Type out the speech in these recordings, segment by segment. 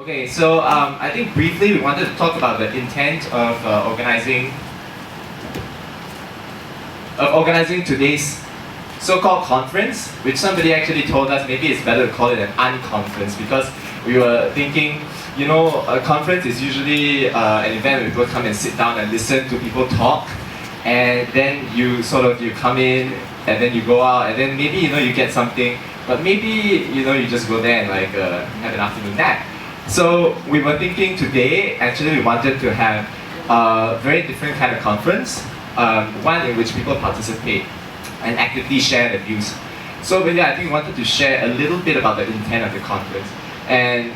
Okay, so I think briefly we wanted to talk about the intent of organizing today's so-called conference, which somebody actually told us maybe it's better to call it an unconference because we were thinking, you know, a conference is usually an event where people come and sit down and listen to people talk, and then you come in and then you go out and then maybe you get something, but maybe you just go there and have an afternoon nap. So we were thinking today, actually we wanted to have a very different kind of conference, one in which people participate and actively share their views. So really I think we wanted to share a little bit about the intent of the conference and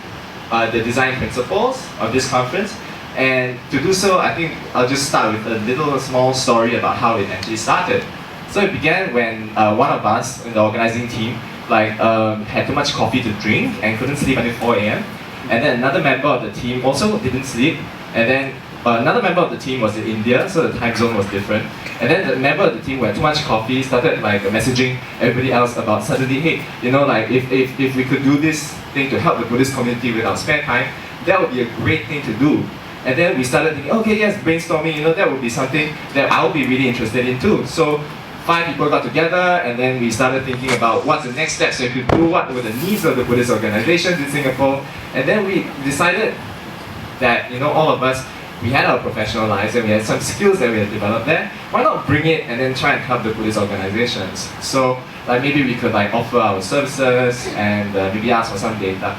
the design principles of this conference. And to do so, I think I'll just start with a small story about how it actually started. So it began when one of us in the organizing team had too much coffee to drink and couldn't sleep until 4 a.m. And then another member of the team also didn't sleep. And then another member of the team was in India, so the time zone was different. And then the member of the team who had too much coffee started messaging everybody else about suddenly, hey, if we could do this thing to help the Buddhist community with our spare time, that would be a great thing to do. And then we started thinking, okay, yes, brainstorming, that would be something that I would be really interested in too. So 5 people got together and then we started thinking about what's the next steps we could do, what were the needs of the Buddhist organizations in Singapore. And then we decided that, all of us, we had our professional lives and we had some skills that we had developed there. Why not bring it and then try and help the Buddhist organizations? So maybe we could offer our services and maybe ask for some data.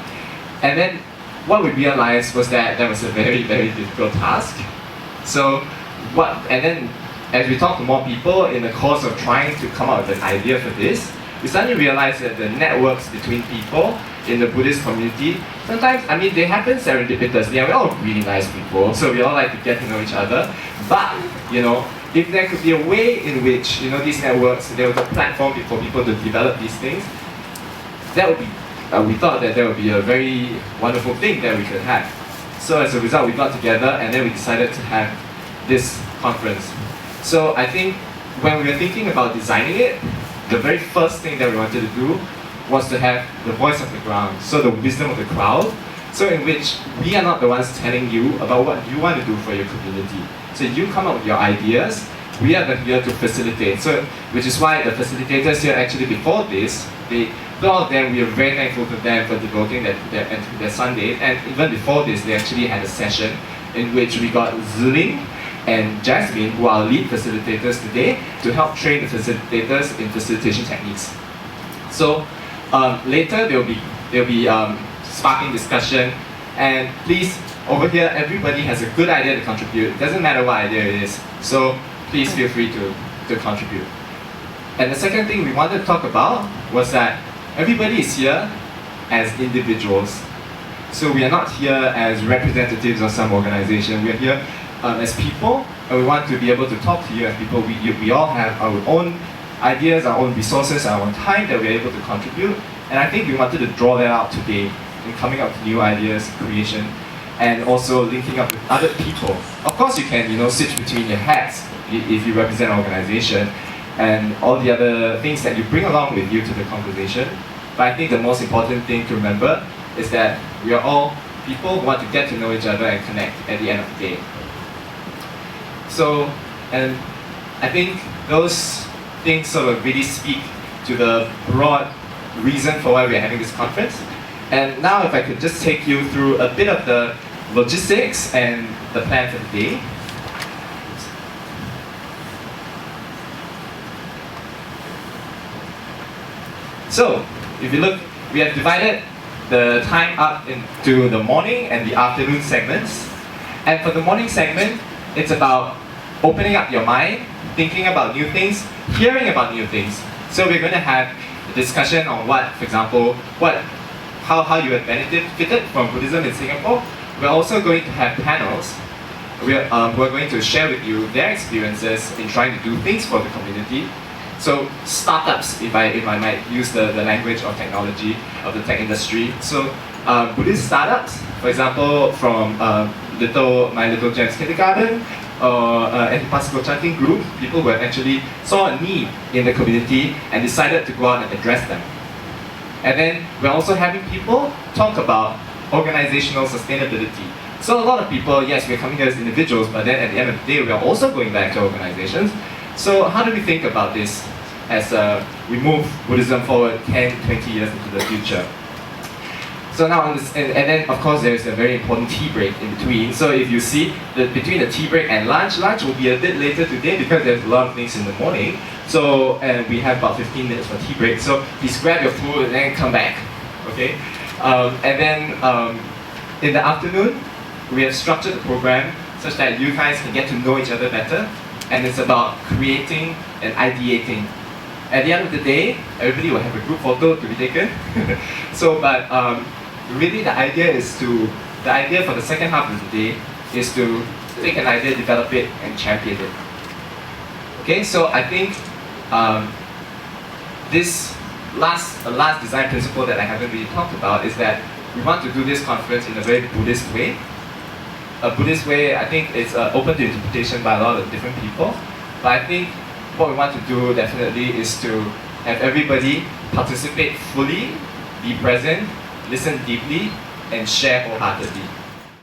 And then what we realized was that was a very, very difficult task. And then as we talked to more people in the course of trying to come up with an idea for this, we suddenly realized that the networks between people in the Buddhist community, sometimes, they happen serendipitously, and we're all really nice people, so we all like to get to know each other. But, if there could be a way in which, these networks, there was a platform for people to develop these things, that would be, we thought that would be a very wonderful thing that we could have. So as a result, we got together and then we decided to have this conference. So I think when we were thinking about designing it, the very first thing that we wanted to do was to have the voice of the ground, so the wisdom of the crowd, so in which we are not the ones telling you about what you want to do for your community. So you come up with your ideas, we are here to facilitate. So, which is why the facilitators here actually before this, all of them, we are very thankful to them for devoting their Sundays, and even before this, they actually had a session in which we got Ziling and Jasmine, who are our lead facilitators today, to help train the facilitators in facilitation techniques. So later they'll be sparking discussion, and please, over here, everybody has a good idea to contribute. It doesn't matter what idea it is, so please feel free to contribute. And the second thing we wanted to talk about was that everybody is here as individuals. So we are not here as representatives of some organization. We are here as people, and we want to be able to talk to you as people. We all have our own ideas, our own resources, our own time that we're able to contribute. And I think we wanted to draw that out today in coming up with new ideas, creation, and also linking up with other people. Of course you can, switch between your hats if you represent an organization and all the other things that you bring along with you to the conversation. But I think the most important thing to remember is that we are all people who want to get to know each other and connect at the end of the day. So, and I think those things sort of really speak to the broad reason for why we're having this conference. And now if I could just take you through a bit of the logistics and the plan for the day. So, if you look, we have divided the time up into the morning and the afternoon segments. And for the morning segment, it's about opening up your mind, thinking about new things, hearing about new things. So we're going to have a discussion on what, for example, how you have benefited from Buddhism in Singapore. We're also going to have panels. We're going to share with you their experiences in trying to do things for the community. So startups, if I might use the language of technology, of the tech industry. So Buddhist startups, for example, from My Little Gems Kindergarten, or anti-particle chanting group, people who have actually saw a need in the community and decided to go out and address them. And then we're also having people talk about organizational sustainability. So a lot of people, yes, we're coming here as individuals, but then at the end of the day, we are also going back to organizations. So how do we think about this as we move Buddhism forward 10, 20 years into the future? So now, and then of course there's a very important tea break in between. So if you see that between the tea break and lunch will be a bit later today because there's a lot of things in the morning. So we have about 15 minutes for tea break. So please grab your food and then come back, okay? And then in the afternoon, we have structured the program such that you guys can get to know each other better, and it's about creating and ideating. At the end of the day, everybody will have a group photo to be taken. So, but really the idea for the second half of the day is to take an idea, develop it, and champion it. Okay, so I think this last design principle that I haven't really talked about is that we want to do this conference in a very Buddhist way. A Buddhist way, I think it's open to interpretation by a lot of different people, but I think what we want to do definitely is to have everybody participate fully, be present, listen deeply, and share wholeheartedly.